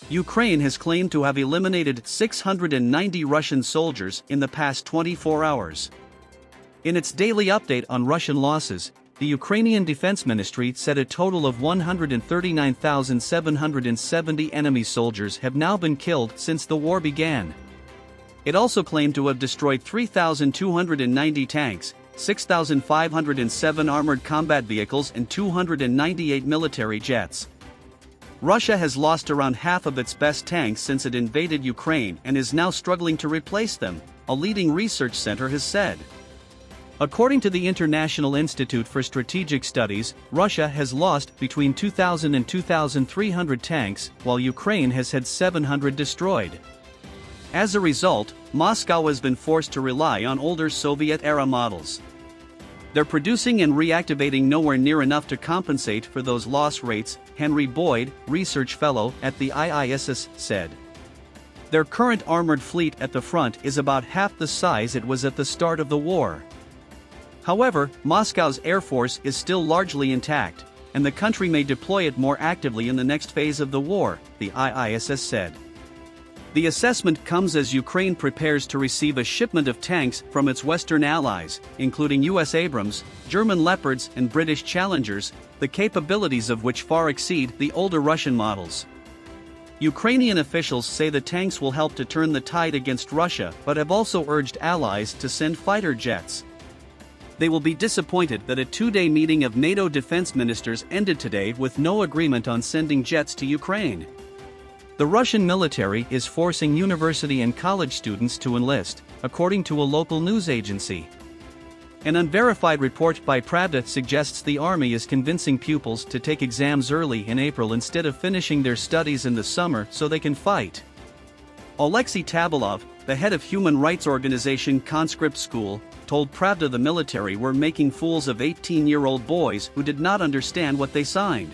Ukraine has claimed to have eliminated 690 Russian soldiers in the past 24 hours. In its daily update on Russian losses, the Ukrainian Defense Ministry said a total of 139,770 enemy soldiers have now been killed since the war began. It also claimed to have destroyed 3,290 tanks, 6,507 armored combat vehicles and 298 military jets. Russia has lost around half of its best tanks since it invaded Ukraine and is now struggling to replace them, a leading research center has said. According to the International Institute for Strategic Studies, Russia has lost between 2,000 and 2,300 tanks, while Ukraine has had 700 destroyed. As a result, Moscow has been forced to rely on older Soviet-era models. They're producing and reactivating nowhere near enough to compensate for those loss rates, Henry Boyd, research fellow at the IISS, said. Their current armored fleet at the front is about half the size it was at the start of the war. However, Moscow's air force is still largely intact, and the country may deploy it more actively in the next phase of the war, the IISS said. The assessment comes as Ukraine prepares to receive a shipment of tanks from its Western allies, including US Abrams, German Leopards and British Challengers, the capabilities of which far exceed the older Russian models. Ukrainian officials say the tanks will help to turn the tide against Russia but have also urged allies to send fighter jets. They will be disappointed that a two-day meeting of NATO defense ministers ended today with no agreement on sending jets to Ukraine. The Russian military is forcing university and college students to enlist, according to a local news agency. An unverified report by Pravda suggests the army is convincing pupils to take exams early in April instead of finishing their studies in the summer so they can fight. Alexei Tabalov, the head of human rights organization Conscript School, told Pravda the military were making fools of 18-year-old boys who did not understand what they signed.